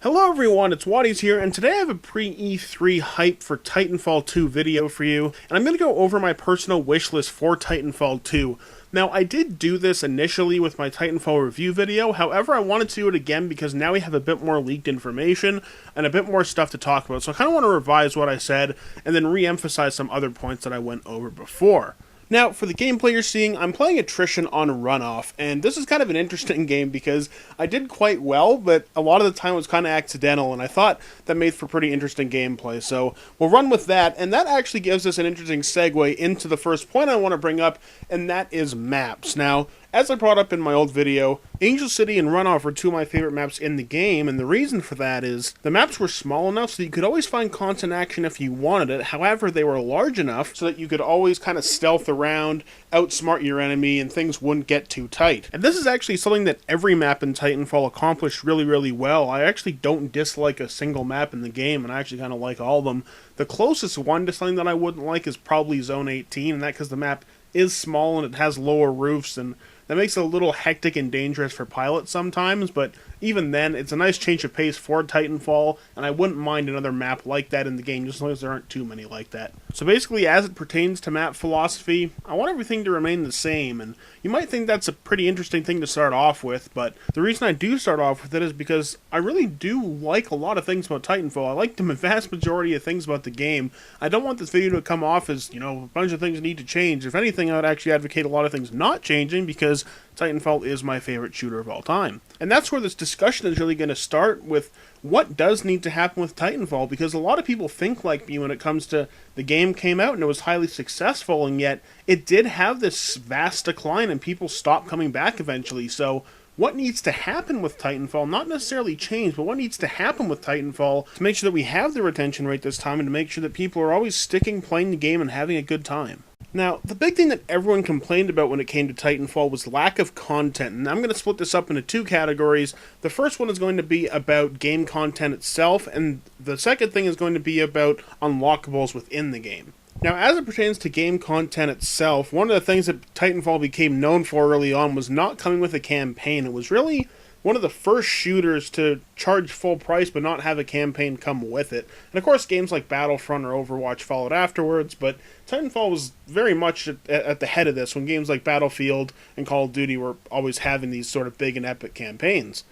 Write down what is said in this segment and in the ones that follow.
Hello everyone, it's Waddies here, and today I have a pre-E3 hype for Titanfall 2 video for you, and I'm going to go over my personal wishlist for Titanfall 2. Now, I did do this initially with my Titanfall review video, however I wanted to do it again because now we have a bit more leaked information and a bit more stuff to talk about, so I kind of want to revise what I said and then re-emphasize some other points that I went over before. Now, for the gameplay you're seeing, I'm playing Attrition on Runoff, and this is kind of an interesting game because I did quite well, but a lot of the time it was kind of accidental, and I thought that made for pretty interesting gameplay, so we'll run with that, and that actually gives us an interesting segue into the first point I want to bring up, and that is maps. Now, as I brought up in my old video, Angel City and Runoff are two of my favorite maps in the game, and the reason for that is the maps were small enough so you could always find constant action if you wanted it. However, they were large enough so that you could always kind of stealth around, outsmart your enemy, and things wouldn't get too tight. And this is actually something that every map in Titanfall accomplished really well. I actually don't dislike a single map in the game, and I actually kind of like all of them. The closest one to something that I wouldn't like is probably Zone 18, and that's because the map is small and it has lower roofs, and that makes it a little hectic and dangerous for pilots sometimes, but even then, it's a nice change of pace for Titanfall, and I wouldn't mind another map like that in the game, just as long as there aren't too many like that. So basically, as it pertains to map philosophy, I want everything to remain the same, and you might think that's a pretty interesting thing to start off with, but the reason I do start off with it is because I really do like a lot of things about Titanfall. I like the vast majority of things about the game. I don't want this video to come off as, a bunch of things need to change. If anything, I would actually advocate a lot of things not changing, because Titanfall is my favorite shooter of all time. And that's where this discussion is really going to start, with what does need to happen with Titanfall, because a lot of people think like me when it comes to the game came out and it was highly successful, and yet it did have this vast decline and people stopped coming back eventually. So what needs to happen with Titanfall, not necessarily change, but what needs to happen with Titanfall to make sure that we have the retention rate this time and to make sure that people are always sticking, playing the game, and having a good time. Now, the big thing that everyone complained about when it came to Titanfall was lack of content, and I'm going to split this up into two categories. The first one is going to be about game content itself, and the second thing is going to be about unlockables within the game. Now, as it pertains to game content itself, one of the things that Titanfall became known for early on was not coming with a campaign. It was really one of the first shooters to charge full price but not have a campaign come with it. And of course, games like Battlefront or Overwatch followed afterwards, but Titanfall was very much at the head of this when games like Battlefield and Call of Duty were always having these sort of big and epic campaigns.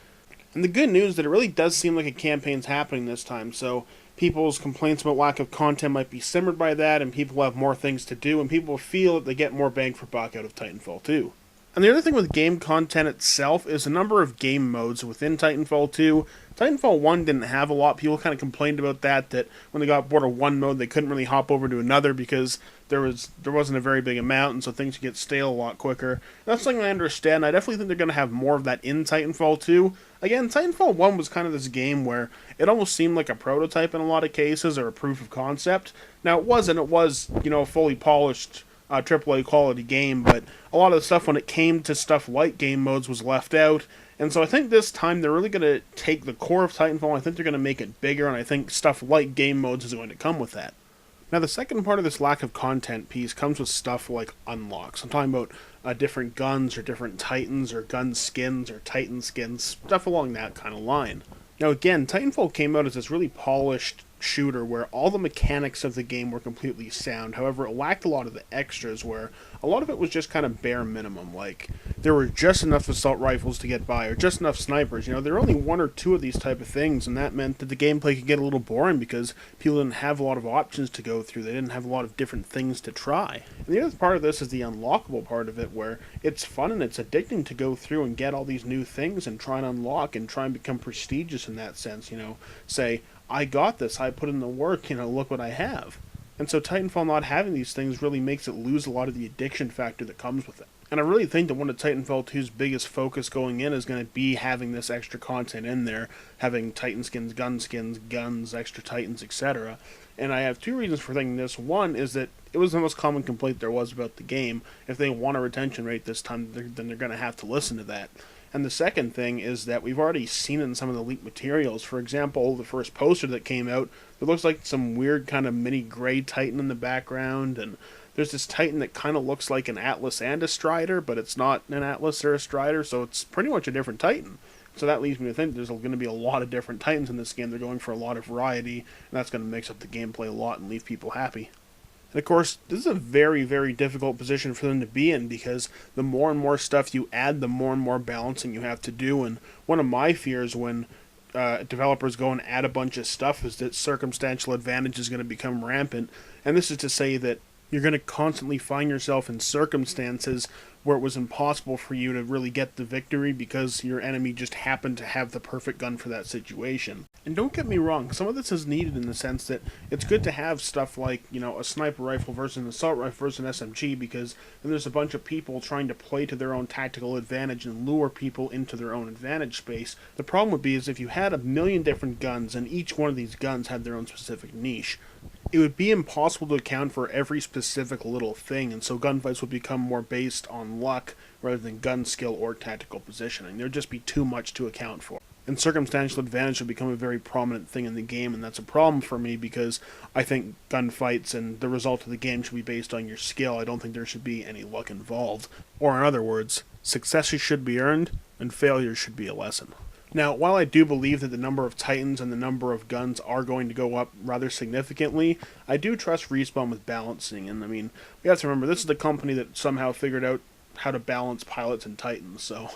And the good news is that it really does seem like a campaign's happening this time, so people's complaints about lack of content might be simmered by that, and people have more things to do, and people feel that they get more bang for buck out of Titanfall 2. And the other thing with game content itself is a number of game modes within Titanfall 2. Titanfall 1 didn't have a lot. People kind of complained about that when they got bored of one mode, they couldn't really hop over to another because there wasn't a very big amount, and so things get stale a lot quicker. That's something I understand. I definitely think they're going to have more of that in Titanfall 2. Again, Titanfall 1 was kind of this game where it almost seemed like a prototype in a lot of cases, or a proof of concept. Now, it wasn't. It was, a fully polished AAA quality game, but a lot of the stuff when it came to stuff like game modes was left out, and so I think this time they're really going to take the core of Titanfall, and I think they're going to make it bigger, and I think stuff like game modes is going to come with that. Now, the second part of this lack of content piece comes with stuff like unlocks. I'm talking about different guns, or different Titans, or gun skins, or Titan skins, stuff along that kind of line. Now again, Titanfall came out as this really polished shooter where all the mechanics of the game were completely sound. However, it lacked a lot of the extras, where a lot of it was just kind of bare minimum. Like, there were just enough assault rifles to get by, or just enough snipers. There were only one or two of these type of things, and that meant that the gameplay could get a little boring because people didn't have a lot of options to go through. They didn't have a lot of different things to try. And the other part of this is the unlockable part of it, where it's fun and it's addicting to go through and get all these new things and try and unlock and try and become prestigious in that sense. Say, I got this, I put in the work, look what I have. And so Titanfall not having these things really makes it lose a lot of the addiction factor that comes with it. And I really think that one of Titanfall 2's biggest focus going in is going to be having this extra content in there, having Titan skins, guns, extra Titans, etc. And I have two reasons for thinking this. One is that it was the most common complaint there was about the game. If they want a retention rate this time, then they're going to have to listen to that. And the second thing is that we've already seen in some of the leaked materials. For example, the first poster that came out, it looks like some weird kind of mini gray Titan in the background, and there's this Titan that kind of looks like an Atlas and a Strider, but it's not an Atlas or a Strider, so it's pretty much a different Titan. So that leads me to think there's going to be a lot of different Titans in this game. They're going for a lot of variety, and that's going to mix up the gameplay a lot and leave people happy. And of course, this is a very, very difficult position for them to be in, because the more and more stuff you add, the more and more balancing you have to do. And one of my fears when developers go and add a bunch of stuff is that circumstantial advantage is going to become rampant. And this is to say that you're going to constantly find yourself in circumstances where it was impossible for you to really get the victory because your enemy just happened to have the perfect gun for that situation. And don't get me wrong, some of this is needed in the sense that it's good to have stuff like, you know, a sniper rifle versus an assault rifle versus an SMG, because then there's a bunch of people trying to play to their own tactical advantage and lure people into their own advantage space. The problem would be is if you had a million different guns and each one of these guns had their own specific niche, it would be impossible to account for every specific little thing, and so gunfights would become more based on luck rather than gun skill or tactical positioning. There'd just be too much to account for. And circumstantial advantage would become a very prominent thing in the game, and that's a problem for me because I think gunfights and the result of the game should be based on your skill. I don't think there should be any luck involved. Or in other words, successes should be earned, and failures should be a lesson. Now, while I do believe that the number of Titans and the number of guns are going to go up rather significantly, I do trust Respawn with balancing. And I mean, we have to remember, this is the company that somehow figured out how to balance pilots and Titans, so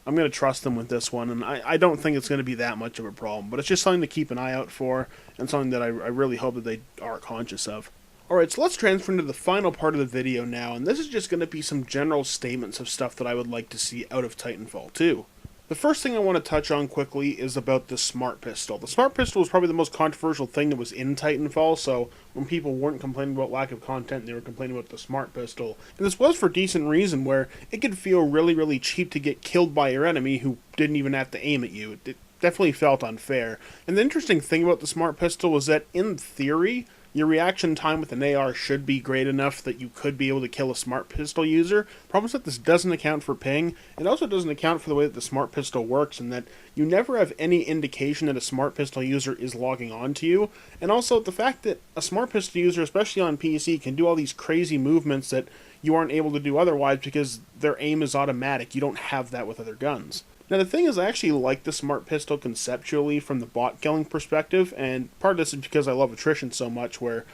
I'm going to trust them with this one. And I don't think it's going to be that much of a problem, but it's just something to keep an eye out for, and something that I really hope that they are conscious of. Alright, so let's transfer into the final part of the video now, and this is just going to be some general statements of stuff that I would like to see out of Titanfall 2. The first thing I want to touch on quickly is about the Smart Pistol. The Smart Pistol was probably the most controversial thing that was in Titanfall, so when people weren't complaining about lack of content, they were complaining about the Smart Pistol. And this was for decent reason, where it could feel really, really cheap to get killed by your enemy who didn't even have to aim at you. It definitely felt unfair. And the interesting thing about the Smart Pistol was that, in theory, your reaction time with an AR should be great enough that you could be able to kill a Smart Pistol user. Problem is that this doesn't account for ping. It also doesn't account for the way that the Smart Pistol works, and that you never have any indication that a Smart Pistol user is logging on to you. And also the fact that a Smart Pistol user, especially on PC, can do all these crazy movements that you aren't able to do otherwise because their aim is automatic. You don't have that with other guns. Now the thing is, I actually like the Smart Pistol conceptually from the bot killing perspective, and part of this is because I love attrition so much, where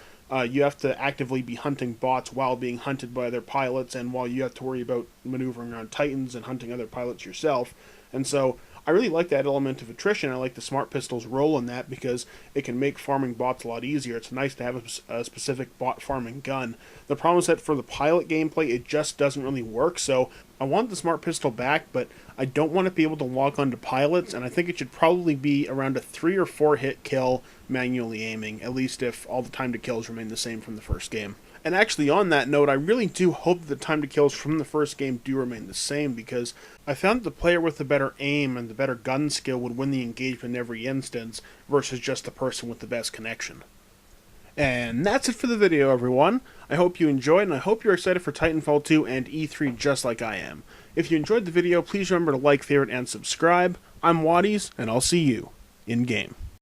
you have to actively be hunting bots while being hunted by other pilots, and while you have to worry about maneuvering around Titans and hunting other pilots yourself. And so I really like that element of attrition. I like the Smart Pistol's role in that because it can make farming bots a lot easier. It's nice to have a specific bot farming gun. The problem is that for the pilot gameplay, it just doesn't really work, so I want the Smart Pistol back, but I don't want to be able to lock onto pilots, and I think it should probably be around a 3 or 4 hit kill manually aiming, at least if all the time to kills remain the same from the first game. And actually, on that note, I really do hope that the time to kills from the first game do remain the same, because I found that the player with the better aim and the better gun skill would win the engagement in every instance, versus just the person with the best connection. And that's it for the video, everyone. I hope you enjoyed, and I hope you're excited for Titanfall 2 and E3 just like I am. If you enjoyed the video, please remember to like, favorite, and subscribe. I'm Waddies, and I'll see you in-game.